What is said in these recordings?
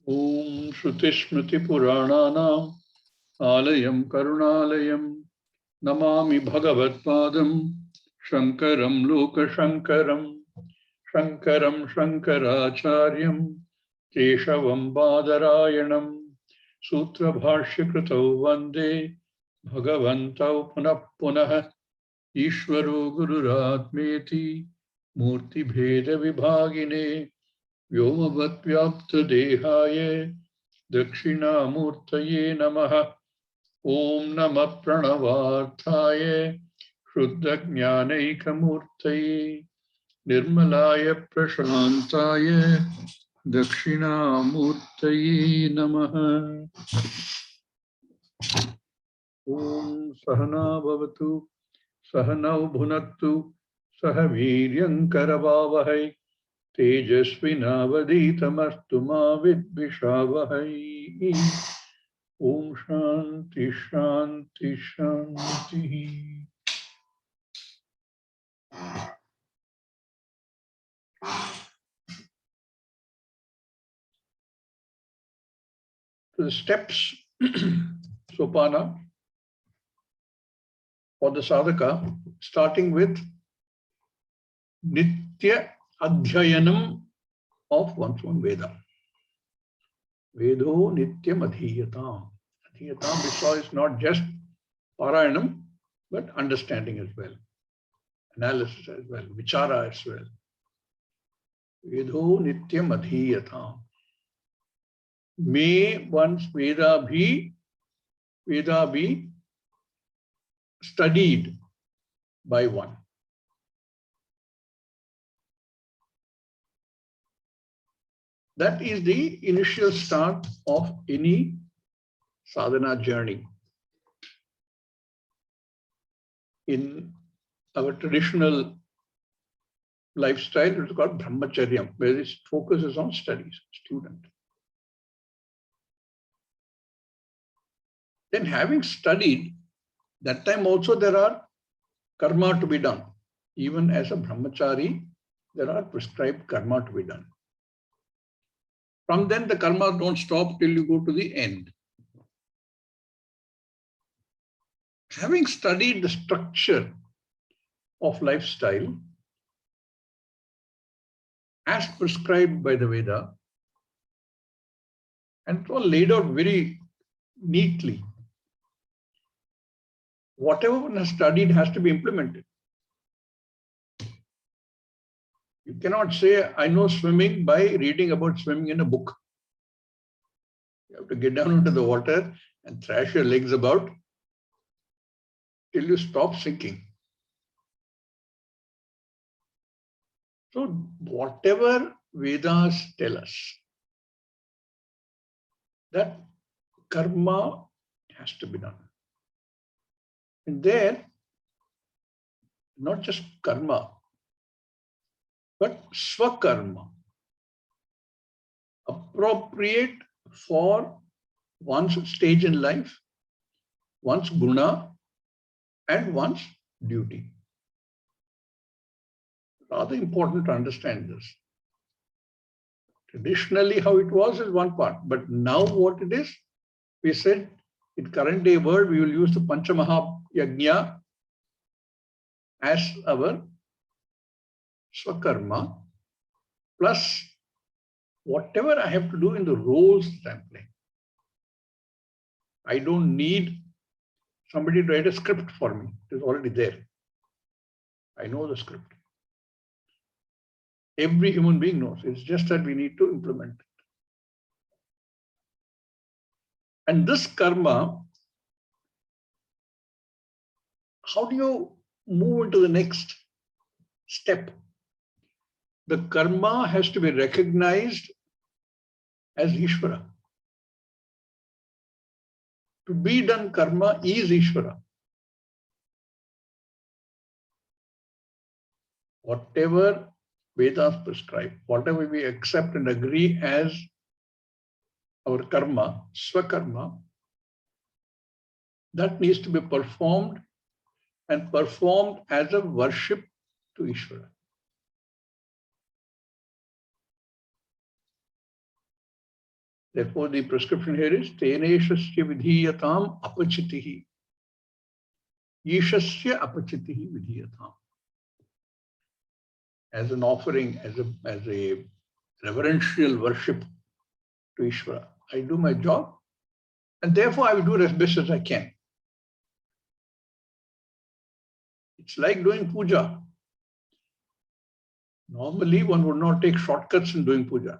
Om Shruti Smriti Purananam Alayam Karunalayam Namami Bhagavatpadam Śaṅkaram Loka Śaṅkaram Śaṅkaram Śaṅkaracharyam Keshavam Badarayanam Sutra Bhashya Kritau Vande Bhagavantau Punah Punah Ishvaro Gururatmeti Murti Bheda Vibhagine Vyomavat Vyapta Dehaye Dakshinamurtaye Namaha Om Namah Pranavarthaye Shuddha Jnanaikamurtaye Nirmalaya Prashantaye Dakshinamurtaye Namaha Om Sahana Bhavatu Sahanau Bhunaktu Sahaviryam Karavavahai Tejasvinavaditamastu ma vidvishavahai. Om Shanti Shanti Shanti. The steps, Sopāna, for the sadhaka, starting with Nitya Adhyayanam of one's own Veda. Vedo Nityam Adhiyatam. Adhiyatam, we saw, is not just Parayanam, but understanding as well, analysis as well, Vichara as well. Vedo Nityam Adhiyatam. May one's Veda be studied by one. That is the initial start of any sadhana journey. In our traditional lifestyle, it is called brahmacharyam, where its focus is on studies, student. Then having studied, that time also there are karma to be done. Even as a brahmachari, there are prescribed karma to be done. From then the karma don't stop till you go to the end. Having studied the structure of lifestyle as prescribed by the Veda, and it was laid out very neatly. Whatever one has studied has to be implemented. You cannot say, I know swimming by reading about swimming in a book. You have to get down into the water and thrash your legs about till you stop sinking. So whatever Vedas tell us, that karma has to be done. And there, not just karma, but swakarma, appropriate for one's stage in life, one's guna, and one's duty. Rather important to understand this. Traditionally, how it was is one part, but now what it is, we said in current day world, we will use the Panchamaha Yajna as our swakarma, plus whatever I have to do in the roles that I'm playing. I don't need somebody to write a script for me. It is already there. I know the script. Every human being knows. It's just that we need to implement it. And this karma, how do you move into the next step? The karma has to be recognized as Ishvara. To be done karma is Ishvara. Whatever Vedas prescribe, whatever we accept and agree as our karma, swakarma, that needs to be performed and performed as a worship to Ishvara. Therefore, the prescription here is Teneshasya vidhiyatam apachitihi. Ishasya apachitihi vidhiyatam. As an offering, as a reverential worship to Ishvara. I do my job, and therefore I will do it as best as I can. It's like doing puja. Normally, one would not take shortcuts in doing puja,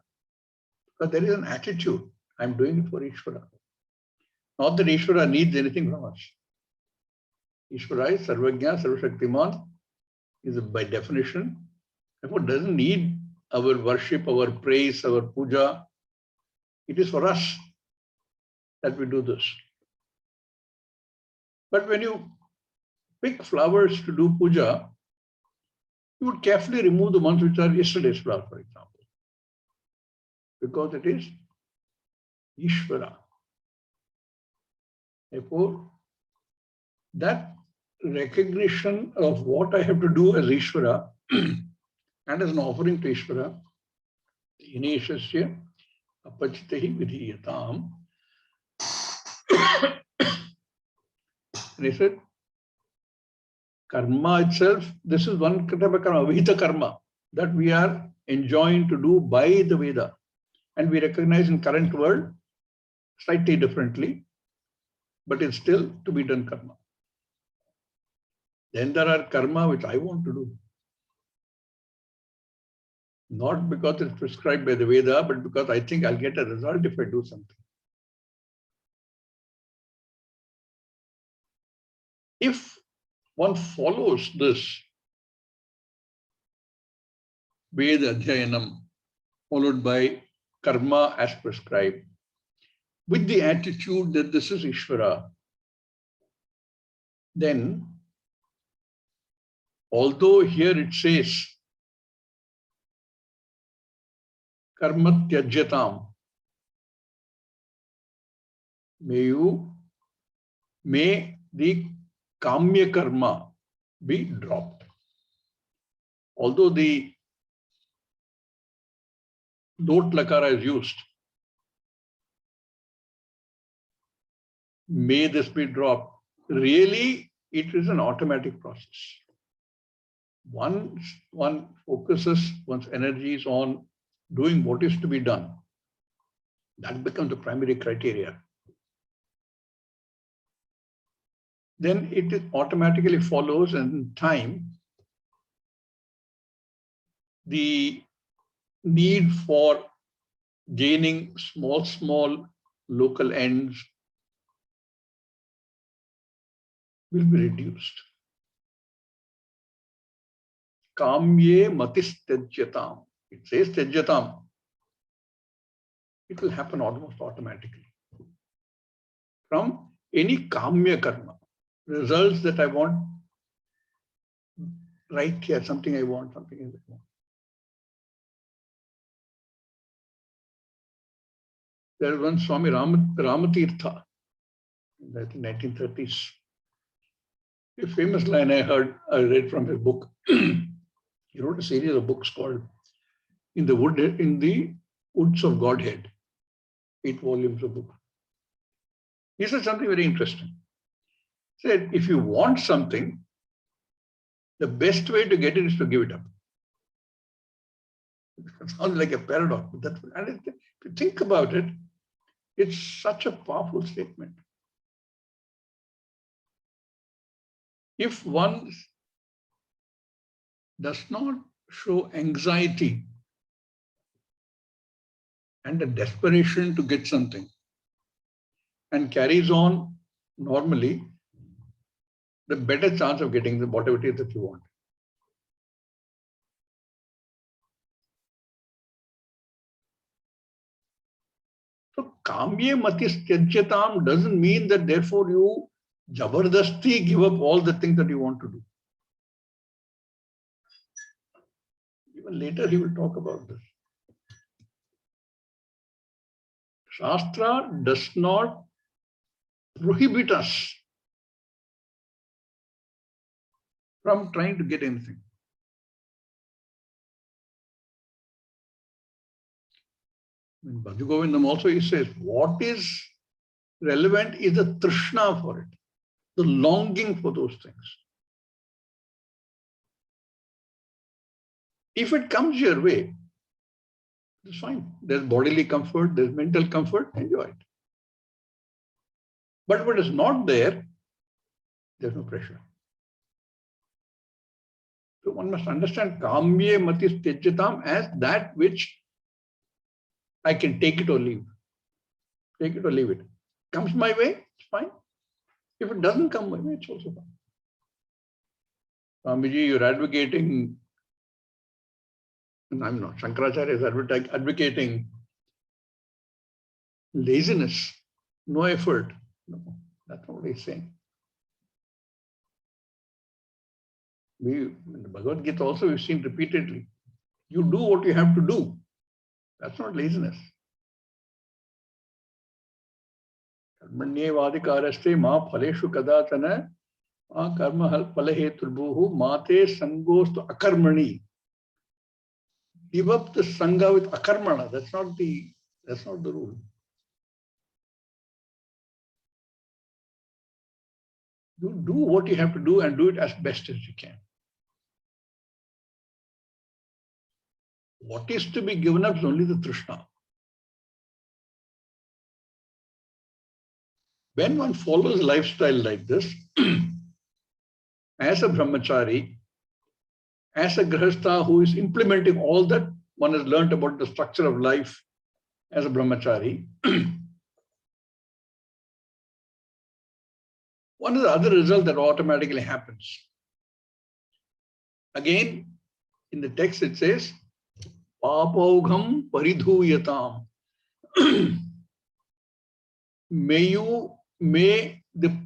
because there is an attitude. I'm doing it for Ishvara. Not that Ishvara needs anything from us. Ishvara is Sarvajna, Sarvashaktiman, is by definition. Therefore, doesn't need our worship, our praise, our puja. It is for us that we do this. But when you pick flowers to do puja, you would carefully remove the ones which are yesterday's flowers, for example, because it is Ishvara. Therefore, that recognition of what I have to do as Ishvara and as an offering to Ishvara, Ineshasya apachitahi vidhiyatam. And he said, karma itself, this is one type of karma, vihita karma, that we are enjoined to do by the Veda. And we recognize in current world slightly differently, but it's still to be done karma. Then there are karma which I want to do. Not because it's prescribed by the Veda, but because I think I'll get a result if I do something. If one follows this Veda Adhyayanam, followed by karma as prescribed, with the attitude that this is Ishvara, then, although here it says karma tyajyatam, may the kamya karma be dropped. Although the dot lakara is used, may this be dropped. Really, it is an automatic process. Once one focuses one's energies on doing what is to be done, that becomes the primary criteria. Then it automatically follows, and in time, the need for gaining small local ends will be reduced. Kamye matis tejyatam. It says tejyatam. It will happen almost automatically. From any kamya karma, results that I want, right here, something I want, something I want. There was one Swami Ramatirtha in the 1930s. A famous line I read from his book. He wrote a series of books called In the Woods of Godhead, 8 volumes of book. He said something very interesting. He said, if you want something, the best way to get it is to give it up. It sounds like a paradox, but and if you think about it, it's such a powerful statement. If one does not show anxiety and a desperation to get something and carries on normally, the better chance of getting whatever it is that you want. So, kamye matis tyajyatam doesn't mean that therefore you jabardasti give up all the things that you want to do. Even later he will talk about this. Shastra does not prohibit us from trying to get anything. In Bhaju Govindam also he says, what is relevant is the trishna for it, the longing for those things. If it comes your way, it's fine. There's bodily comfort, there's mental comfort, enjoy it. But if it is not there, there's no pressure. So one must understand kamye matis tyajyatam as that which I can take it or leave. Take it or leave it. Comes my way, it's fine. If it doesn't come my way, it's also fine. Swami G, you're advocating, and I'm not, Śaṅkaracharya is advocating laziness, no effort. No, that's not what he's saying. In the Bhagavad Gita also we've seen repeatedly, you do what you have to do. That's not laziness. Karmanyevadikaraste ma phaleshu kadatana ma karma phalaheturbuhu mate sangostu akarmani. Give up the sangha with akarmana. That's not the rule. You do what you have to do and do it as best as you can. What is to be given up is only the trishna. When one follows a lifestyle like this, as a brahmachari, as a grihastha who is implementing all that one has learned about the structure of life as a brahmachari, what is the other result that automatically happens? Again, in the text it says, Papaugham paridhuyatam. May the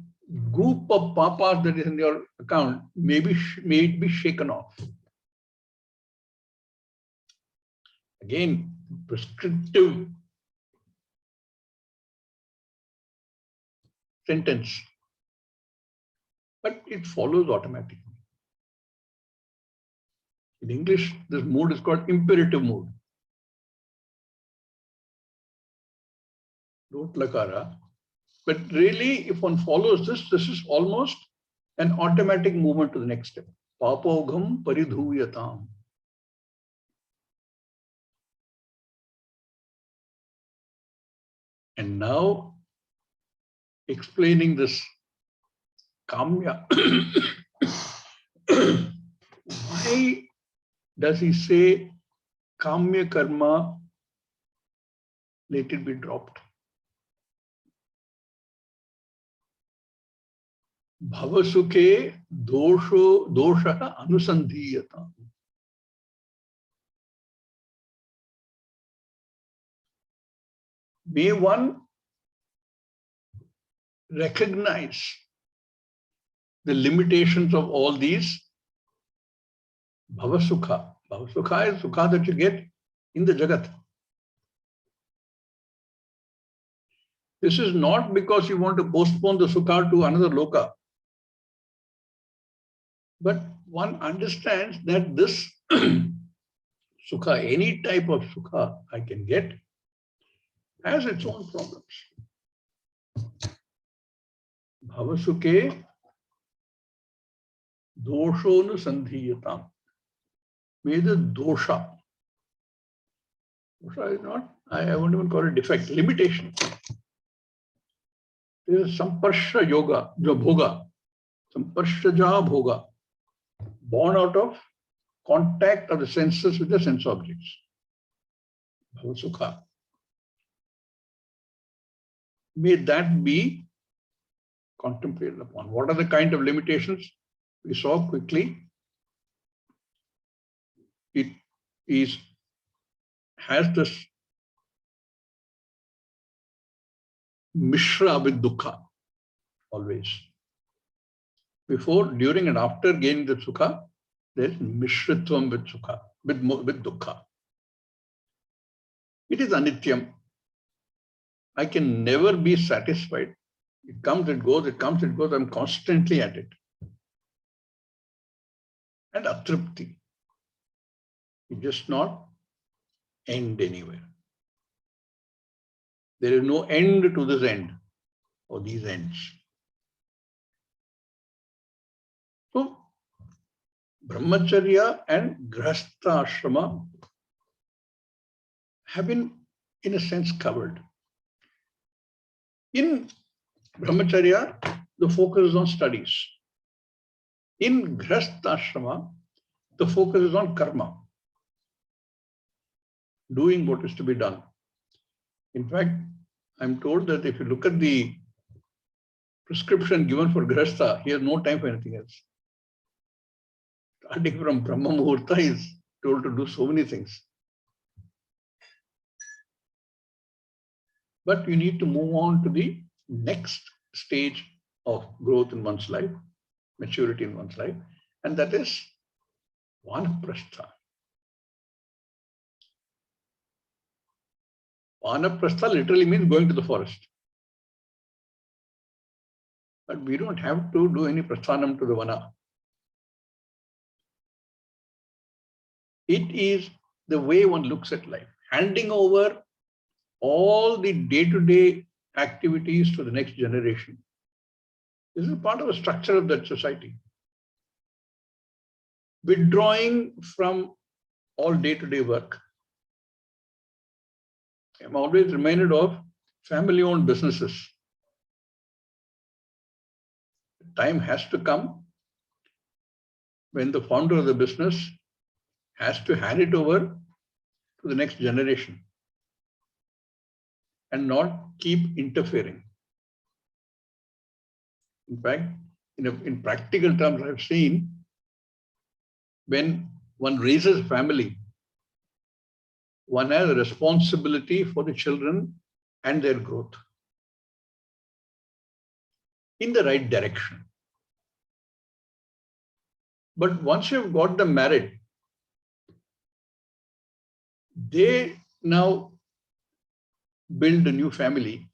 group of papas that is in your account, may it be shaken off. Again, prescriptive sentence. But it follows automatically. In English, this mood is called imperative mood. Don't lakara. But really, if one follows this is almost an automatic movement to the next step. Papaugham paridhuyatam. And now, explaining this kamya. Why does he say kamya karma, let it be dropped? Bhavasukhe doshaha anusandhiyata. May one recognize the limitations of all these bhavasukha. Bhavasukha is sukha that you get in the jagat. This is not because you want to postpone the sukha to another loka. But one understands that this sukha, any type of sukha I can get, has its own problems. Bhavasukhe doshonu sandhiyatam. May the dosha is not, I won't even call it defect, limitation. There is samparsha yoga, bhoga, samparsha ja bhoga, born out of contact of the senses with the sense objects. Bhavasukha. May that be contemplated upon. What are the kind of limitations? We saw quickly. It has this mishra with dukkha always. Before, during and after gaining the sukha, there is mishritvam with sukha, with dukkha. It is anityam. I can never be satisfied. It comes, it goes, it comes, it goes. I'm constantly at it. And atripti. It just not end anywhere. There is no end to this end or these ends. So, Brahmacharya and Grihastha Ashrama have been, in a sense, covered. In Brahmacharya, the focus is on studies. In Grihastha Ashrama, the focus is on karma, doing what is to be done. In fact, I'm told that if you look at the prescription given for Grihastha, he has no time for anything else. Starting from Brahma Muhurta, he is told to do so many things. But you need to move on to the next stage of growth in one's life, maturity in one's life, and that is Vaanaprastha. Vaanaprastha literally means going to the forest. But we don't have to do any prasthanam to the vana. It is the way one looks at life, handing over all the day-to-day activities to the next generation. This is part of the structure of that society. Withdrawing from all day-to-day work. I'm always reminded of family-owned businesses. The time has to come when the founder of the business has to hand it over to the next generation and not keep interfering. In fact, in practical terms, I've seen when one raises a family, one has a responsibility for the children and their growth in the right direction. But once you've got them married, they now build a new family.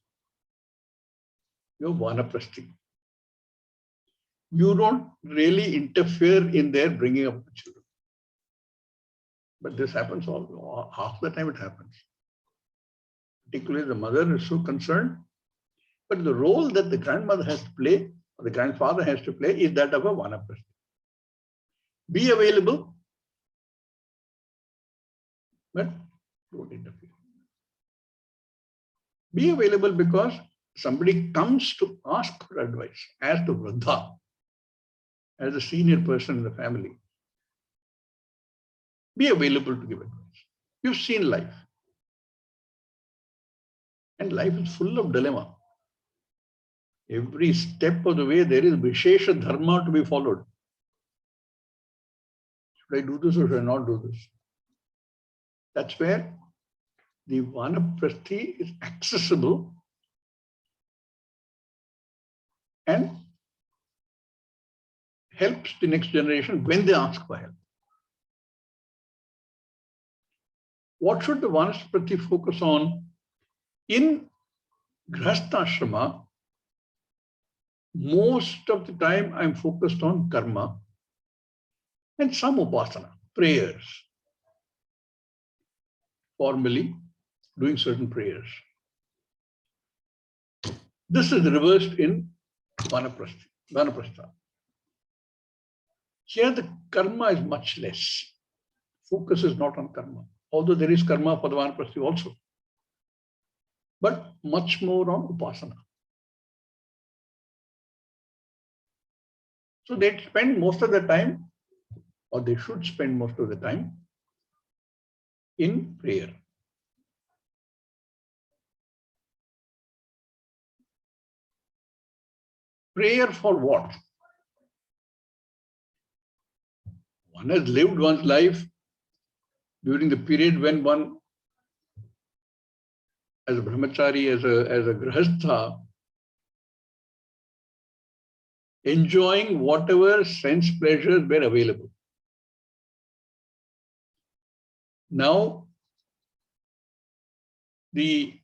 You're Vaanaprasthi. You don't really interfere in their bringing up the children. But this happens half the time it happens. Particularly the mother is so concerned. But the role that the grandmother has to play, or the grandfather has to play, is that of a Vaanaprasthi. Be available, but don't interfere. Be available because somebody comes to ask for advice as the Vruddha, as a senior person in the family. Be available to give advice. You've seen life. And life is full of dilemma. Every step of the way there is Vishesha Dharma to be followed. Should I do this or should I not do this? That's where the Vaanaprasthi is accessible and helps the next generation when they ask for help. What should the Vaanaprasthi focus on? In Grihastha Ashrama, most of the time I'm focused on karma and some upasana, prayers. Formally doing certain prayers. This is reversed in Vaanaprastha. Here the karma is much less. Focus is not on karma, although there is karma for the Vaanaprasthi also, but much more on upasana. So they spend most of the time, or they should spend most of the time, in prayer. Prayer for what? One has lived one's life during the period when one, as a brahmachari, as a grihastha, enjoying whatever sense pleasures were available. Now, the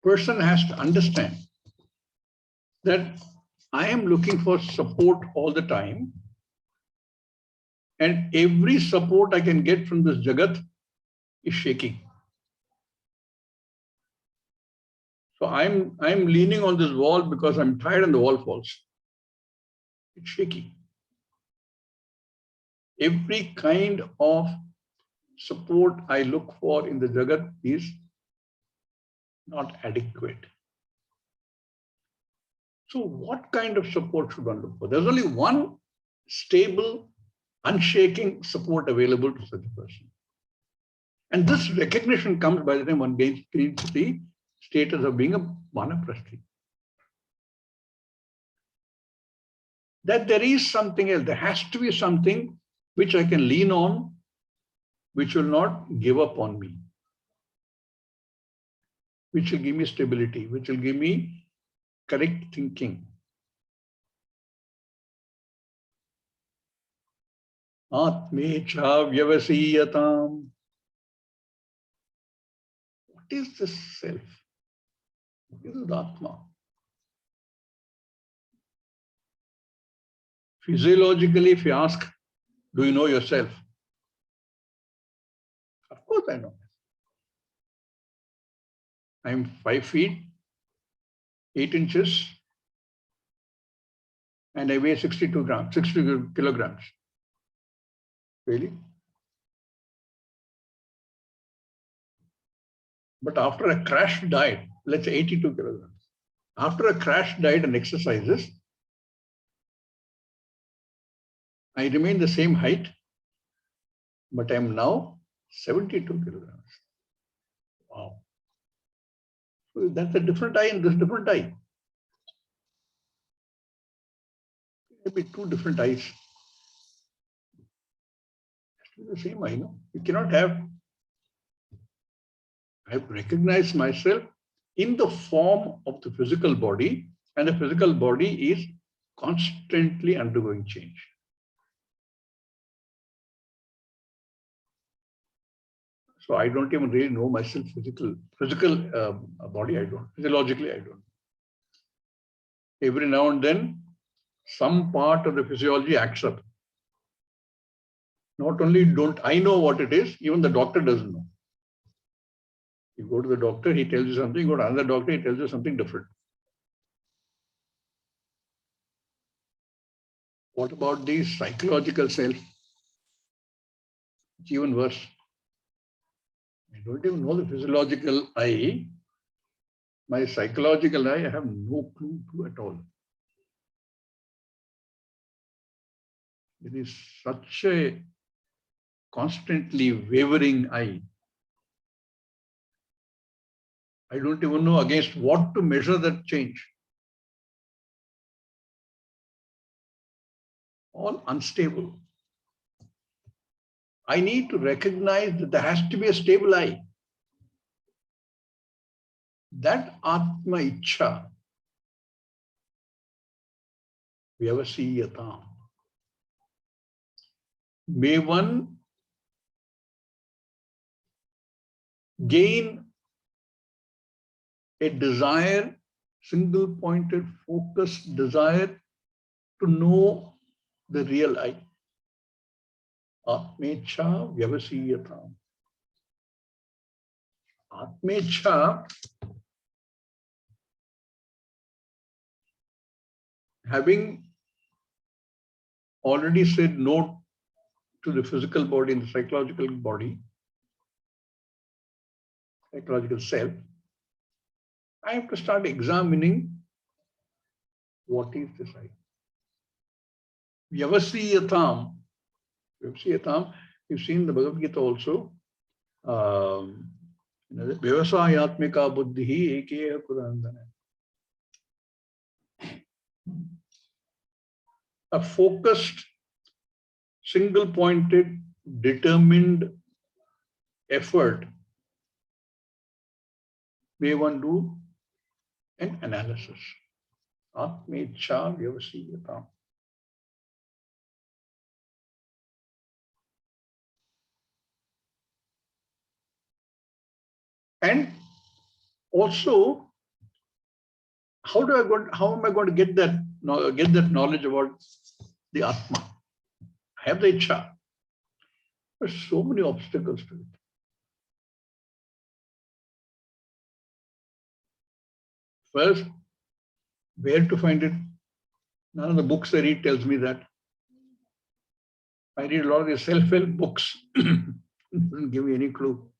person has to understand that I am looking for support all the time, and every support I can get from this Jagat is shaking. So I'm leaning on this wall because I'm tired and the wall falls. It's shaky. Every kind of support I look for in the Jagat is not adequate. So what kind of support should one look for? There's only one stable, unshaking support available to such a person. And this recognition comes by the time one gains the status of being a Vaanaprasthi. That there is something else. There has to be something which I can lean on, which will not give up on me, which will give me stability, which will give me correct thinking. Atmecha vyavasiyatam. What is the self? What is the Atma? Physiologically, if you ask, do you know yourself? Of course I know. I'm 5 feet, 8 inches, and I weigh 60 kilograms. Really? But after a crash diet, let's say 82 kilograms. After a crash diet and exercises, I remain the same height, but I'm now 72 kilograms. Wow. So that's a different eye and this different eye. Maybe 2 different eyes. The same eye, no? You cannot have. I recognize myself in the form of the physical body, and the physical body is constantly undergoing change. So I don't even really know myself physical body. I don't. Physiologically, I don't. Every now and then, some part of the physiology acts up. Not only don't I know what it is, even the doctor doesn't know. You go to the doctor, he tells you something. You go to another doctor, he tells you something different. What about the psychological self? It's even worse. I don't even know the physiological I. My psychological I have no clue to at all. It is such a constantly wavering I. I don't even know against what to measure that change. All unstable. I need to recognize that there has to be a stable I. That Atma Ichcha, vyavasiyatam. May one gain a desire, single-pointed, focused desire to know the real I. Atmecha vyavasiyatam. Atmecha, having already said no to the physical body and the psychological body, psychological self, I have to start examining what is this I. Vyavasiyatam. Vyavasiyatam, you've seen the Bhagavad Gita also. Vyavasayatmika buddhihi ekeha kurandana. A focused, single-pointed, determined effort may one do an analysis. Atmecha vyavasiyatam. And also, how am I going to get that knowledge about the Atma? I have the Ichcha. There's so many obstacles to it. First, where to find it? None of the books I read tells me that. I read a lot of the self-help books. Doesn't give me any clue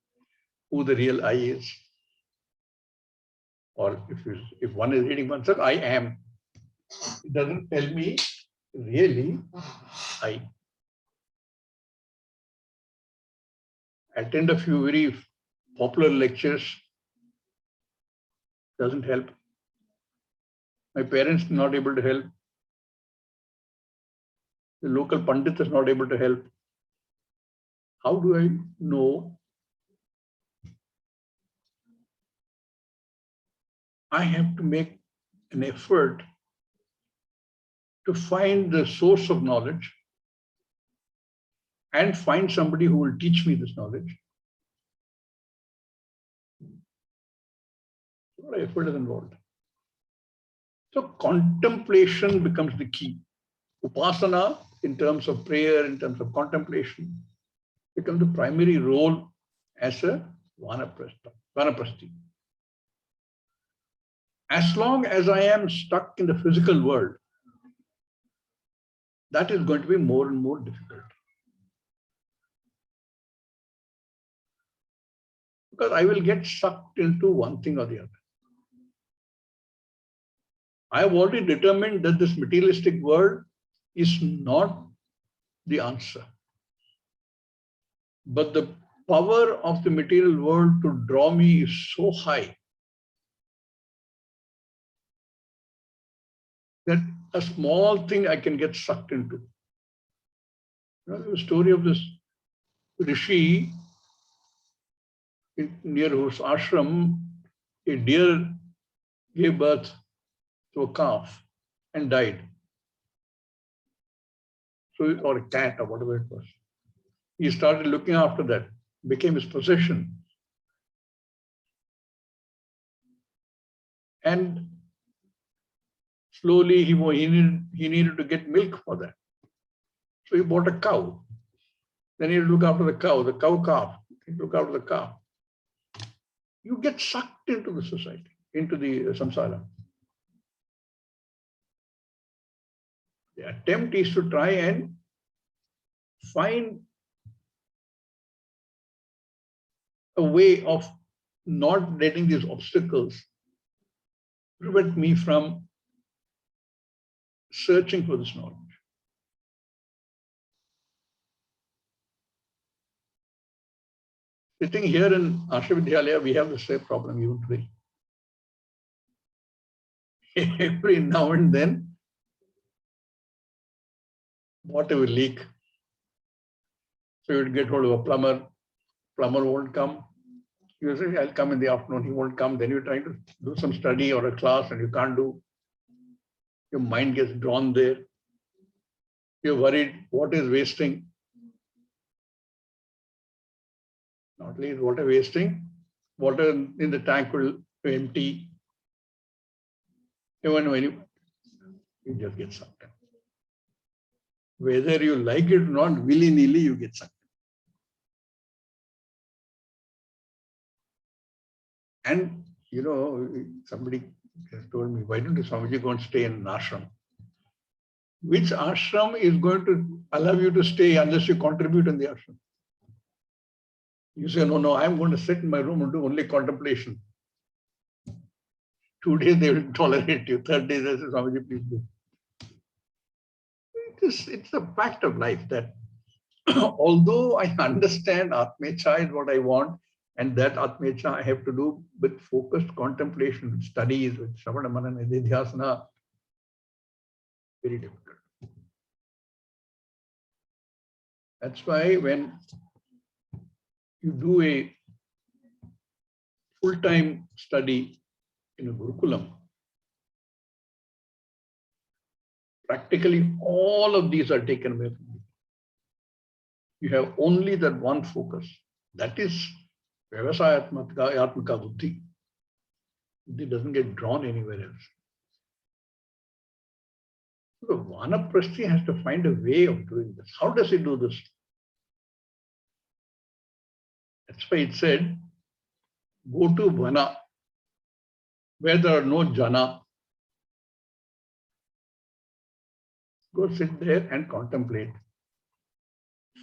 who the real I is. Or if one is reading oneself, I am. It doesn't tell me really I. Attend a few very popular lectures. Doesn't help. My parents are not able to help. The local Pandit is not able to help. How do I know? I have to make an effort to find the source of knowledge and find somebody who will teach me this knowledge. What effort is involved? So contemplation becomes the key. Upasana, in terms of prayer, in terms of contemplation, becomes the primary role as a Vaanaprasthi. As long as I am stuck in the physical world, that is going to be more and more difficult. Because I will get sucked into one thing or the other. I have already determined that this materialistic world is not the answer. But the power of the material world to draw me is so high that a small thing I can get sucked into. You know, the story of this rishi near whose ashram, a deer gave birth to a calf and died. So, or a cat or whatever it was. He started looking after that, became his possession. And slowly he needed to get milk for that. So he bought a cow. Then he had to look after the cow calf. He look after the calf. You get sucked into the society, into the samsara. The attempt is to try and find a way of not letting these obstacles prevent me from searching for this knowledge. Sitting here in Arshavidyalaya, we have the same problem even today. Every now and then, water will leak. So you would get hold of a plumber won't come. You say, I'll come in the afternoon, he won't come. Then you're trying to do some study or a class and you can't do. Your mind gets drawn there. You're worried, what is wasting? Not only is water wasting, water in the tank will empty. Even when you just get sucked in. Whether you like it or not, willy-nilly you get sucked in. And, you know, somebody has told me, why don't you, Swami G, go and stay in an ashram? Which ashram is going to allow you to stay unless you contribute in the ashram? You say, no, I'm going to sit in my room and do only contemplation. 2 days they will tolerate you. 3rd day they say, Swami Ji, please do. It's a fact of life that although I understand Atmecha is what I want, and that Atmecha I have to do with focused contemplation, with studies, with Sādhana, Manana, Nidhyasana, very difficult. That's why when you do a full-time study in a Gurukulam, practically all of these are taken away from you. You have only that one focus. That is Vyavasayatmaka Buddhi. It doesn't get drawn anywhere else. So Vaanaprasthi has to find a way of doing this. How does it do this? That's why it said, go to Vana. where there are no jana. Go sit there and contemplate.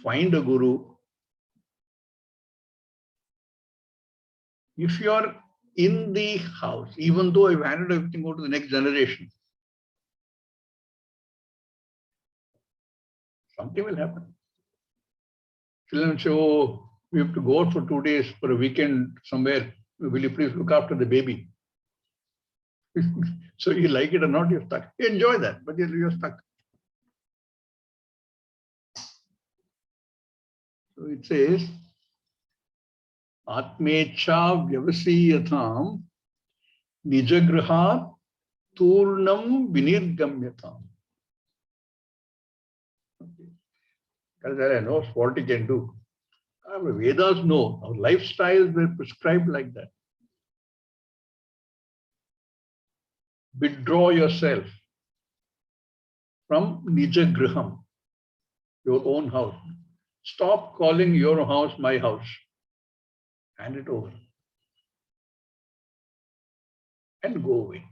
Find a guru. If you are in the house, even though I've handed everything over to the next generation, something will happen. Children say, oh, we have to go out for 2 days for a weekend somewhere. Will you please look after the baby? So you like it or not, you're stuck. You enjoy that, but you're stuck. So it says, Atmecha vyavasiyatham nijagraha turnam vinirgamyatam. I know what he can do. Our Vedas know, our lifestyles were prescribed like that. Withdraw yourself from nijagraham, your own house. Stop calling your house my house. Hand it over. And go away.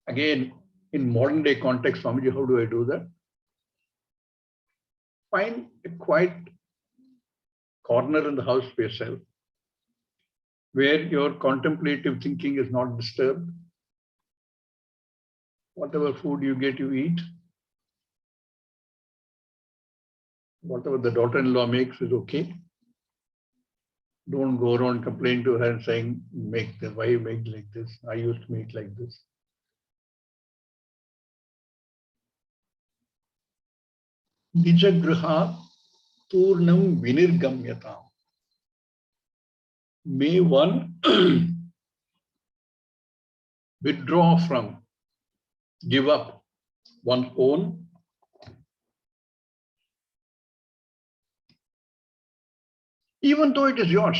Again, in modern day context, Swami G, how do I do that? Find a quiet corner in the house for yourself, where your contemplative thinking is not disturbed. Whatever food you get, you eat. Whatever the daughter-in-law makes is okay. Don't go around complaining to her and saying, make this, why you make like this? I used to make like this. Nijagraha turnam vinirgamyatam. May one withdraw from, give up one's own even though it is yours.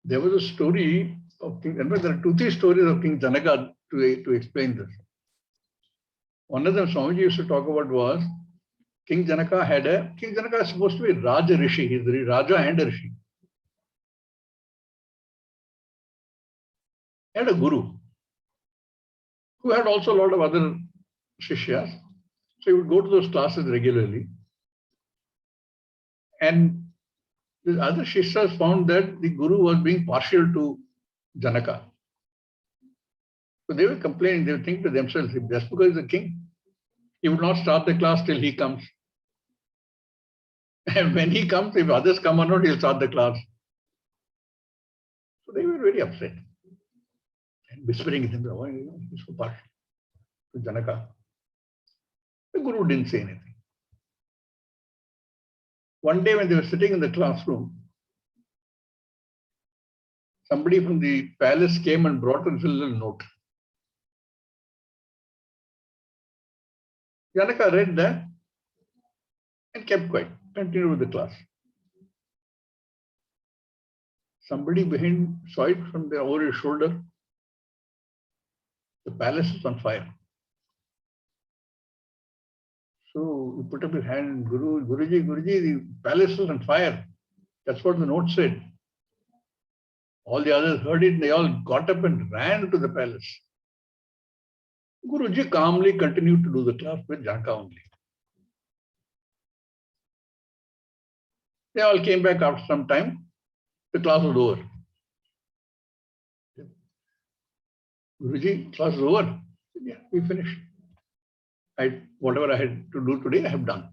There was a story of King, there are 2-3 stories of King Janaka to explain this. One of them Swamiji used to talk about was King Janaka is supposed to be Raja Rishi, he's the Raja and a Rishi. He had a guru who had also a lot of other Shishyas. So he would go to those classes regularly. And the other Shishyas found that the guru was being partial to Janaka. So they were complaining, they would think to themselves, if just because he's a king, he would not start the class till he comes. And when he comes, if others come or not, he'll start the class. So they were very upset. And whispering to them, why he's so partial to Janaka. The guru didn't say anything. One day when they were sitting in the classroom, somebody from the palace came and brought us a little note. Janaka read that and kept quiet, continued with the class. Somebody behind saw it from over his shoulder. The palace is on fire. So he put up his hand, Guruji, the palace is on fire. That's what the note said. All the others heard it and they all got up and ran to the palace. Guruji calmly continued to do the class with Janaka only. They all came back after some time. The class was over. Guruji, class is over. Yeah, we finished. Whatever I had to do today, I have done.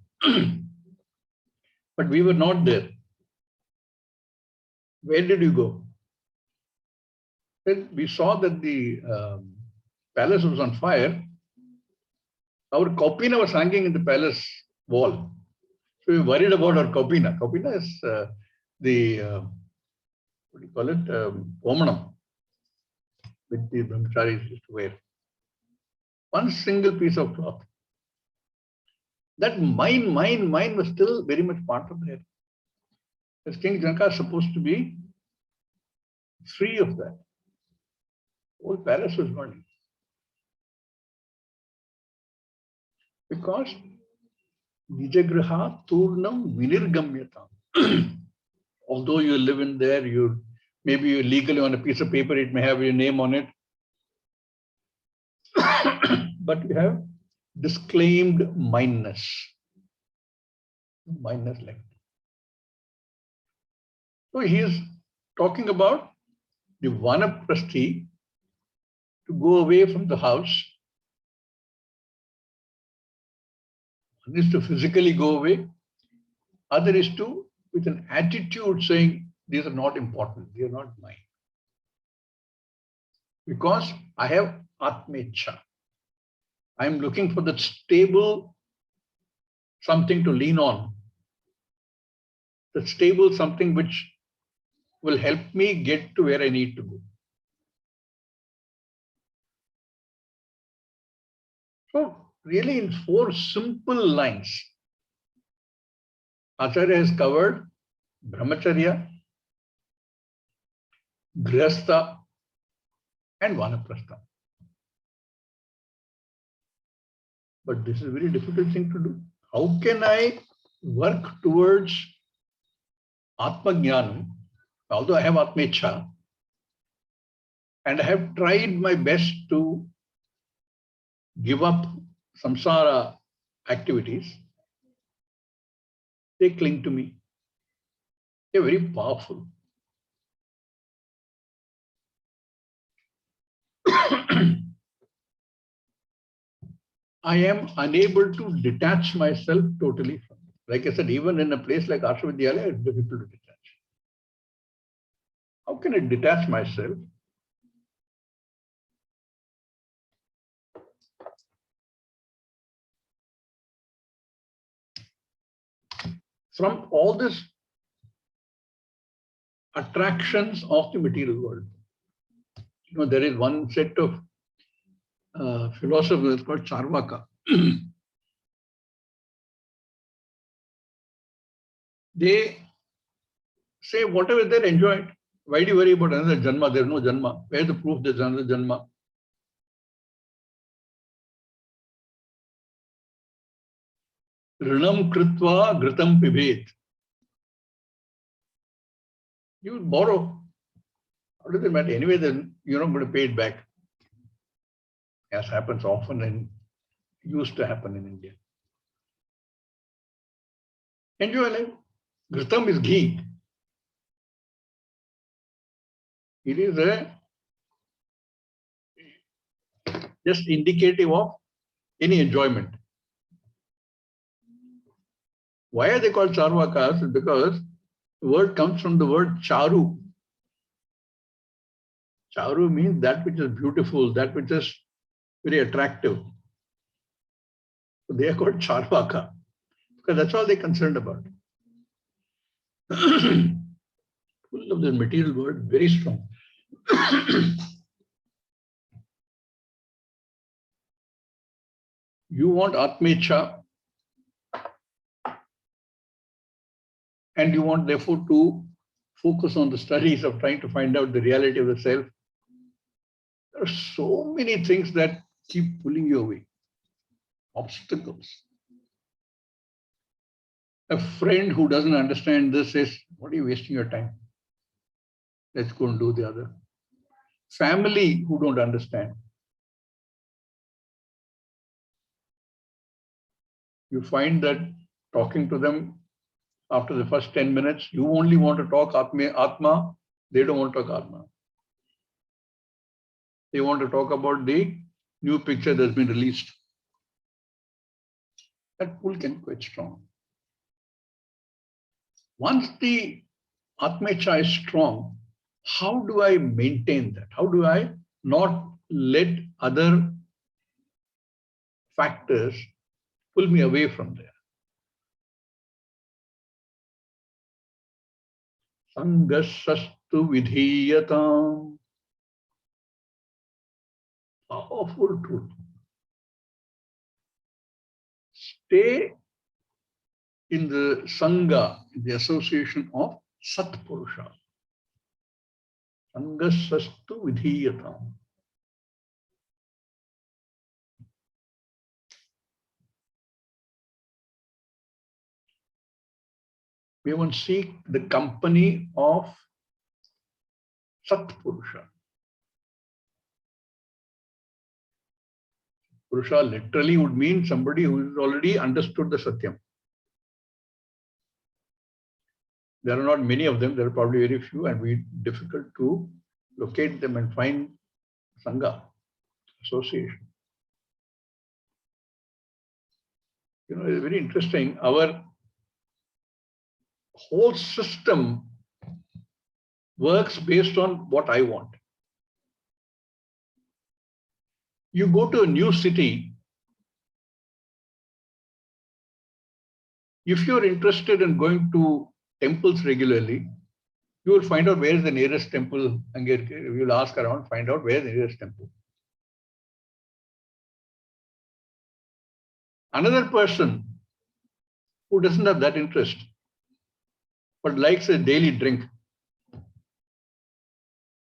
But we were not there. Where did you go? Then we saw that the palace was on fire. Our kopina was hanging in the palace wall. So we worried about our kopina. Kopina is the, what do you call it? Omanam, which the brahmacharis used to wear. One single piece of cloth. That mine was still very much part of there. As King Janaka is supposed to be free of that. Whole palace was burning. Because Nijagraha Turnam Vinirgamyatam. Although you live in there, maybe you legally on a piece of paper, it may have your name on it. But you have disclaimed mindness. Mindness like. So he is talking about the Vaanaprasthi to go away from the house. One is to physically go away. Other is to, with an attitude saying, these are not important, they are not mine. Because I have Atmecha. I am looking for that stable something to lean on. The stable something which will help me get to where I need to go. So really in 4 simple lines, Acharya has covered Brahmacharya, Grihastha and Vaanaprastha. But this is a very difficult thing to do. How can I work towards Atma Jnanam, although I have Atmecha, and I have tried my best to give up samsara activities, they cling to me. They're very powerful. I am unable to detach myself totally from it. Like I said, even in a place like Arshavidyalaya, it's difficult to detach. How can I detach myself? From all these attractions of the material world. You know, there is one set of philosophers called Charvaka. They say whatever they're enjoyed. Why do you worry about another janma? There's no janma. Where's the proof there's another janma? Rinam kritva gritam pibet. You borrow. How does it matter? Anyway, then you're not going to pay it back. As happens often and used to happen in India. Enjoy life. Gritam is ghee. It is just indicative of any enjoyment. Why are they called Charvakas? Because the word comes from the word charu. Charu means that which is beautiful, that which is very attractive. So they are called Charvaka because that's all they're concerned about. Full of the material world, very strong. You want Atmecha and you want therefore to focus on the studies of trying to find out the reality of the self. There are so many things that keep pulling you away. Obstacles. A friend who doesn't understand this says, what are you wasting your time? Let's go and do the other. Family who don't understand. You find that talking to them after the first 10 minutes, you only want to talk Atma, they don't want to talk Atma. They want to talk about the new picture that's been released. That pull can be quite strong. Once the Atmecha is strong, how do I maintain that? How do I not let other factors pull me away from there? Sangasastu vidhiyatam. Powerful truth. Stay in the Sangha, in the association of Satpurusha. Sangasastu vidhiyatam. we want to seek the company of Satpurusha. Purusha literally would mean somebody who has already understood the Satyam. There are not many of them, there are probably very few, and it's difficult to locate them and find Sangha, association. You know, it's very interesting. Our whole system works based on what I want. You go to a new city, if you're interested in going to temples regularly, you will find out where is the nearest temple, and you will ask around, find out where is the nearest temple. Another person who doesn't have that interest, but likes a daily drink,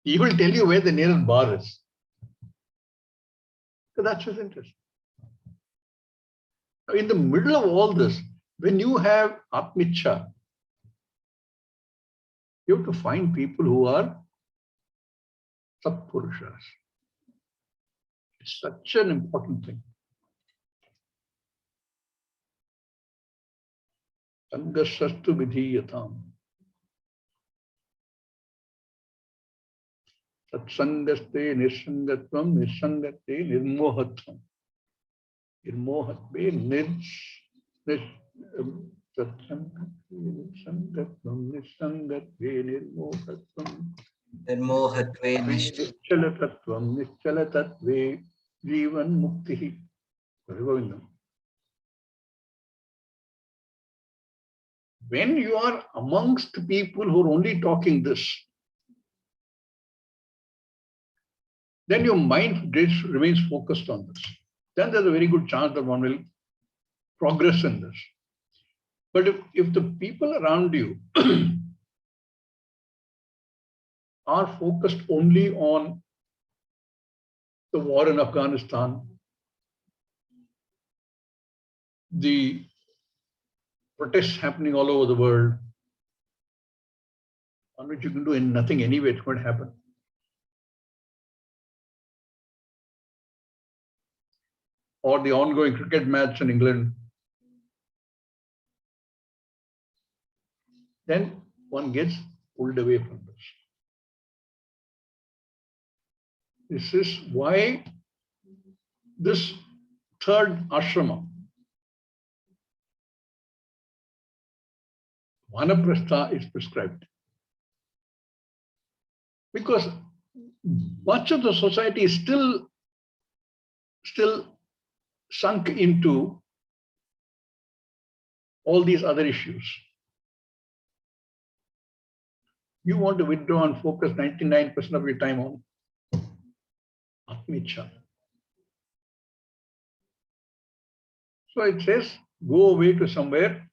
he will tell you where the nearest bar is. So that's his interest. Now, in the middle of all this, when you have Atmicha, you have to find people who are Satpurushas. It's such an important thing. Sangasastu vidhiyatam. Satsangaste nirsangatvam, nirsangate nirmohatvam. Nirmohatve Satsangatvam nirsangatve nirmohatvam. Nirmohatve Nischalatatvam nischalatatve jivan muktihi. When you are amongst people who are only talking this, then your mind remains focused on this. Then there's a very good chance that one will progress in this. But if the people around you are focused only on the war in Afghanistan, the protests happening all over the world, on which you can do nothing anyway, it's going to happen. Or the ongoing cricket match in England, then one gets pulled away from this. This is why this third ashrama, Vaanaprastha, is prescribed. Because much of the society is still sunk into all these other issues. You want to withdraw and focus 99% of your time on Atmicha. So it says, go away to somewhere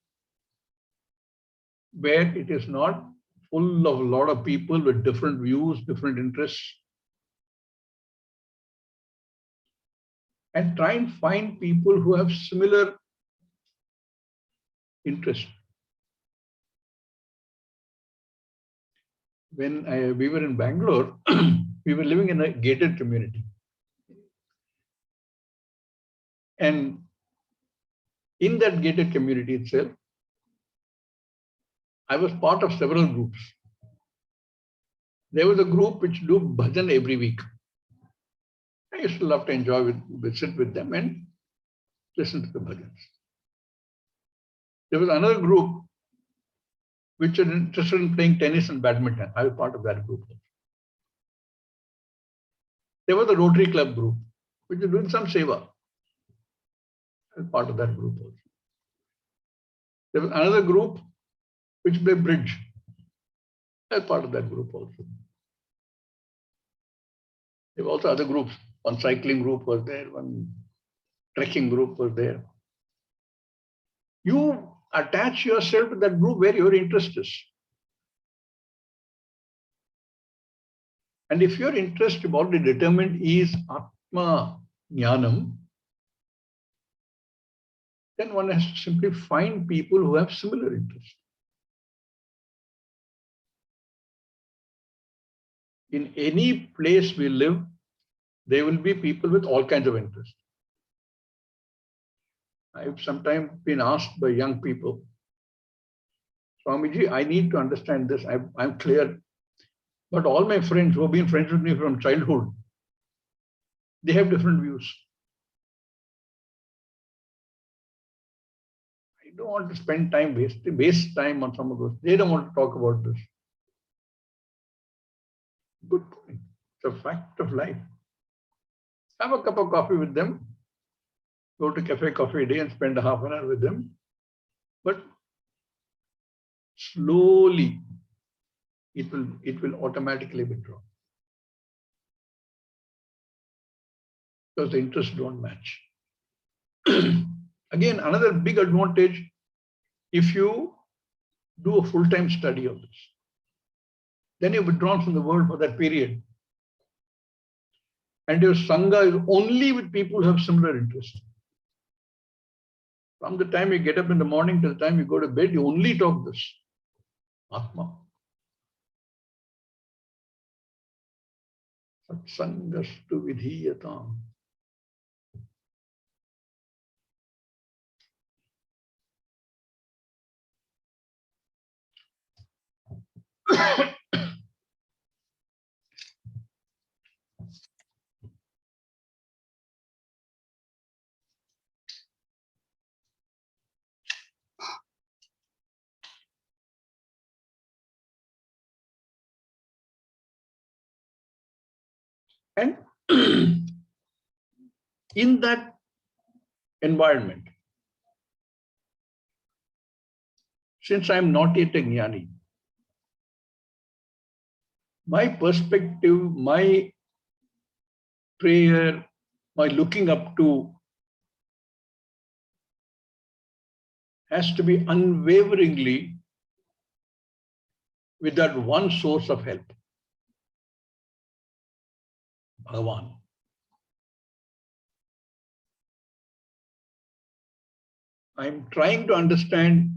where it is not full of a lot of people with different views, different interests. And try and find people who have similar interests. When we were in Bangalore, we were living in a gated community. And in that gated community itself, I was part of several groups. There was a group which do bhajan every week. I used to love to enjoy sit with them and listen to the bhajans. There was another group which are interested in playing tennis and badminton. I was part of that group. There was a Rotary Club group, which is doing some seva. I was part of that group also. There was another group which played bridge. I was part of that group also. There were also other groups. One cycling group was there, one trekking group was there. You attach yourself to that group where your interest is. And if your interest, you've already determined, is Atma Jnanam, then one has to simply find people who have similar interests. in any place we live, there will be people with all kinds of interests. I've sometimes been asked by young people, Swami G, I need to understand this. I'm clear. But all my friends who have been friends with me from childhood, they have different views. I don't want to spend time, waste time on some of those. They don't want to talk about this. Good point. It's a fact of life. Have a cup of coffee with them. Go to Cafe Coffee Day and spend a half an hour with them. But slowly, it will automatically withdraw. Because the interests don't match. Again, another big advantage, if you do a full-time study of this, then you're withdrawn from the world for that period. And your Sangha is only with people who have similar interests. From the time you get up in the morning till the time you go to bed, you only talk this. Atma. Satsangastu vidhiyatam. And in that environment, since I'm not yet a jnani, my perspective, my prayer, my looking up to has to be unwaveringly with that one source of help, Bhagavan. I'm trying to understand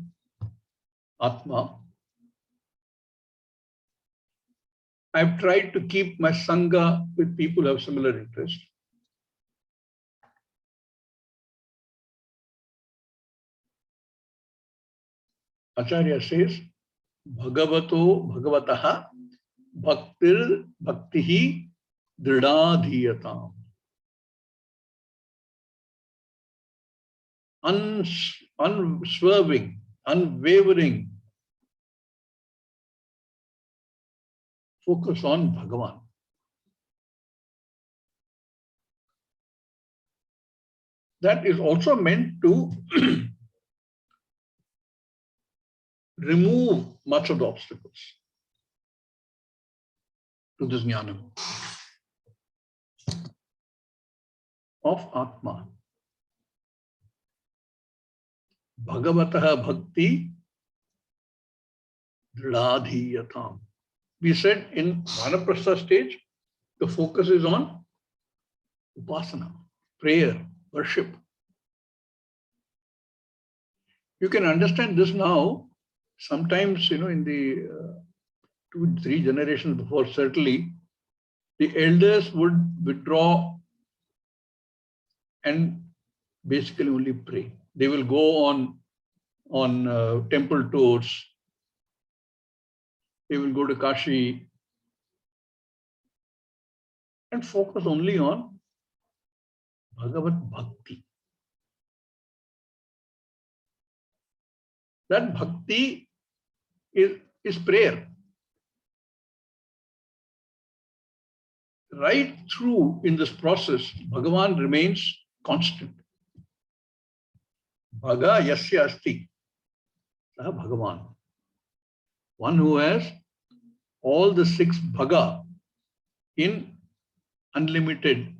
Atma. I've tried to keep my Sangha with people who have similar interests. Acharya says, Bhagavato Bhagavataha Bhaktir Bhaktihi Dridadhiyatam. Unswerving, unwavering focus on Bhagavan. That is also meant to remove much of the obstacles to this jnana of Atma. Bhagavataha Bhakti Dridadhiyatam. We said in Vaanaprastha stage, the focus is on upasana, prayer, worship. You can understand this now. Sometimes, in the 2-3 generations before, certainly, the elders would withdraw and basically only pray. They will go on temple tours. They will go to Kashi and focus only on Bhagavad Bhakti. That Bhakti is prayer. Right through in this process, Bhagavan remains constant. Bhaga yasya asti. Saha Bhagavan. One who has all the 6 bhaga in unlimited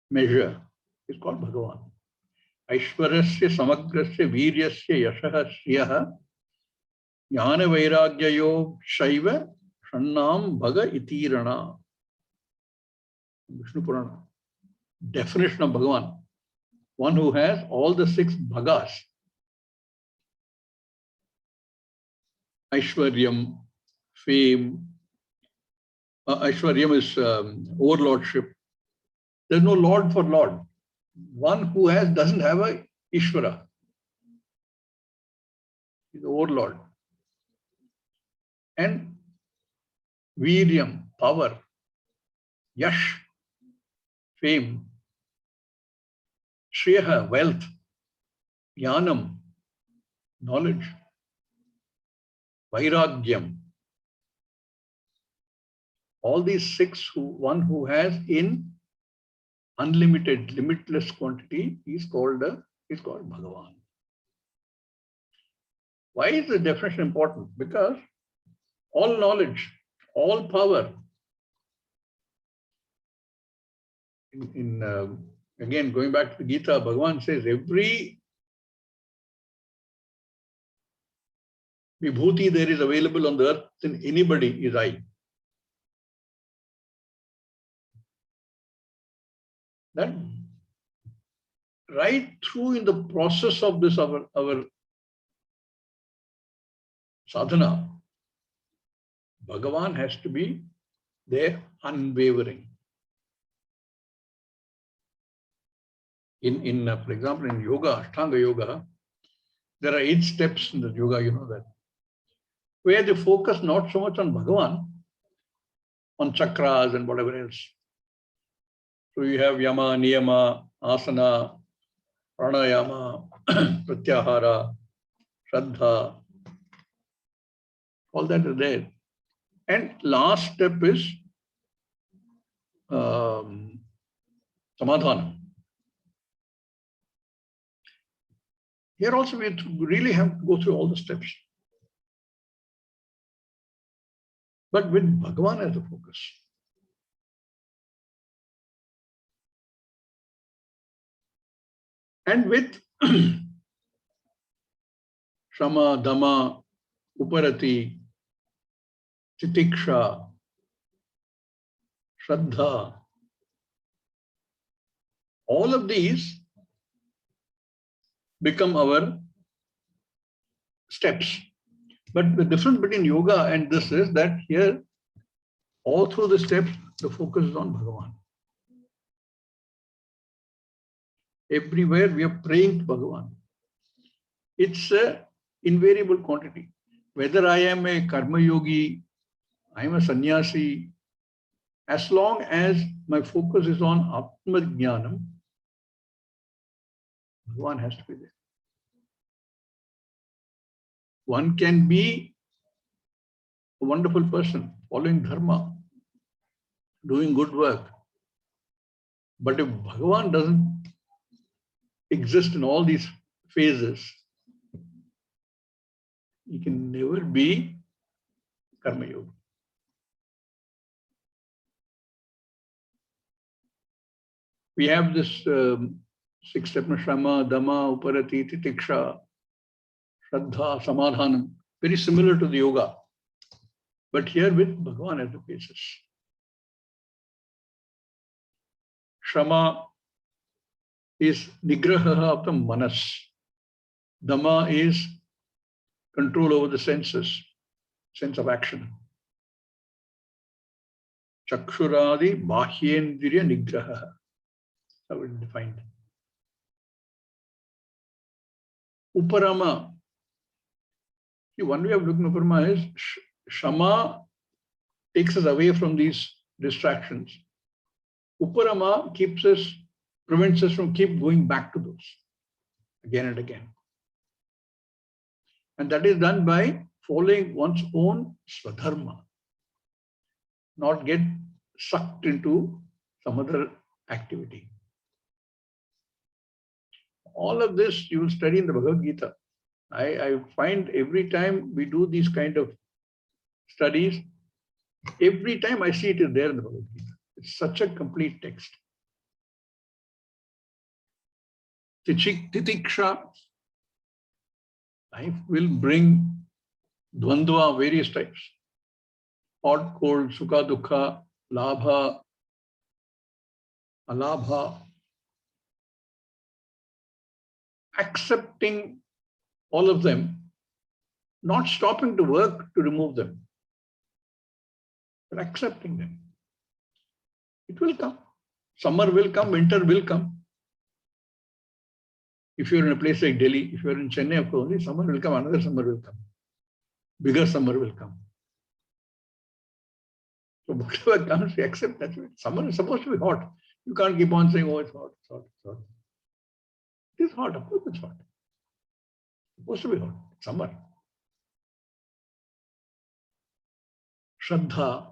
measure is called Bhagavan. Aishwarasya samagrasya viryasya yashaha sriyaha jnana vairagyayo shaiva shannam bhaga itirana. Vishnu Purana. Definition of Bhagavan. One who has all the 6 bhagas. Aishwaryam, fame, Aishwaryam is overlordship. There's no Lord for Lord. One who doesn't have a Ishvara. He's the overlord. And Viryam, power, Yash, fame, Shreya, wealth, Jnanam, knowledge, Vairagyam. All these six, one who has in unlimited, limitless quantity is called Bhagavan. Why is the definition important? Because all knowledge, all power, again, going back to the Gita, Bhagavan says every vibhuti there is available on the earth in anybody is I. That right through in the process of this, our sadhana, Bhagavan has to be there unwavering. For example, in yoga, Ashtanga yoga, there are 8 steps in the yoga, you know that, where they focus not so much on Bhagavan, on chakras and whatever else. So you have yama, niyama, asana, pranayama, pratyahara, shraddha, all that is there. And last step is samadhana. Here also we really have to go through all the steps. But with Bhagavan as the focus. And with Shama, Dhamma, Uparati, Titiksha, Shraddha, all of these become our steps. But the difference between yoga and this is that here, all through the steps, the focus is on Bhagavan. Everywhere we are praying to Bhagavan. It's an invariable quantity. Whether I am a karma yogi, I am a sannyasi, as long as my focus is on Atma Jnanam, Bhagavan has to be there. One can be a wonderful person, following dharma, doing good work. But if Bhagavan doesn't exist in all these phases, he can never be karma yogi. We have this 6-step Shama, Dhamma, Uparati, Titiksha, Shraddha, Samadhanam, very similar to the yoga, but here with Bhagavan as the basis. Shama is nigraha of the manas. Dhamma is control over the senses, sense of action. Chakshuradi bahyendriya nigraha. How it is defined. Uparama. See, one way of looking at Uparama is Shama takes us away from these distractions. Uparama prevents us from keep going back to those again and again. And that is done by following one's own swadharma, not get sucked into some other activity. All of this you will study in the Bhagavad Gita. I find every time we do these kind of studies, every time I see it is there in the Bhagavad Gita. It's such a complete text. Titiksha, life will bring dvandva, various types. Hot, cold, sukha, dukkha, labha, alabha. Accepting all of them, not stopping to work to remove them. But accepting them. It will come. Summer will come, winter will come. If you're in a place like Delhi, if you're in Chennai, of course, only summer will come, another summer will come. Bigger summer will come. So whatever comes, we accept that. Summer is supposed to be hot. You can't keep on saying, oh, it's hot, it's hot, it's hot. It is hot, of course it's hot. It's supposed to be hot. It's summer. Shraddha,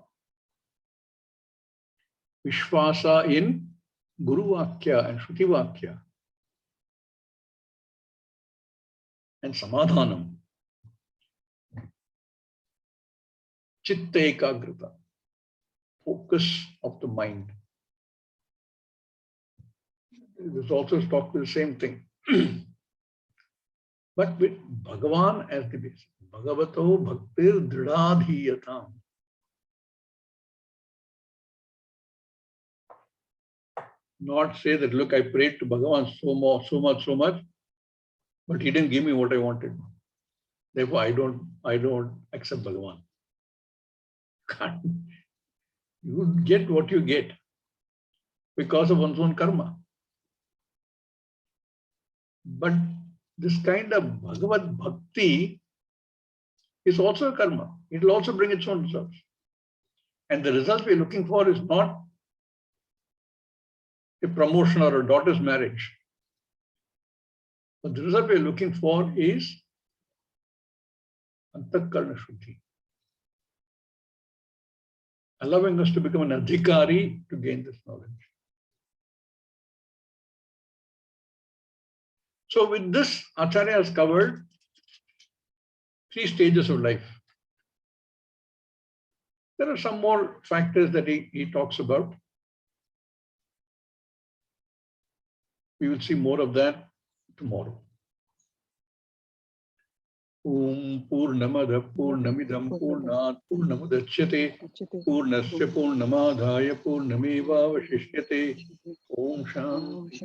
Vishwasa in Guru Vakya and Shruti Vakya. And Samadhanam. Chitta Ekagrata. Focus of the mind. This also talks with the same thing. But with Bhagavan as the basis. Bhagavato Bhaktir Dridadhiyatam. Not say that, look, I prayed to Bhagavan so much, but he didn't give me what I wanted. Therefore, I don't accept Bhagavan. Can't. You get what you get because of one's own karma. But this kind of Bhagavad Bhakti is also a karma. It will also bring its own results. And the result we are looking for is not a promotion or a daughter's marriage. But the result we are looking for is Antakarna Shuddhi. Allowing us to become an adhikari to gain this knowledge. So with this, Acharya has covered 3 stages of life. There are some more factors that he talks about. We will see more of that tomorrow. Om Purnamada Purnamidam Purnat Purnamudachyate Purnasya Purnamadhaya Purnameva Vashishyate Om Shanti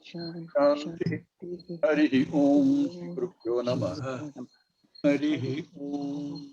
Shanti Harihi Om Gurubhyo Namaha Harihi Om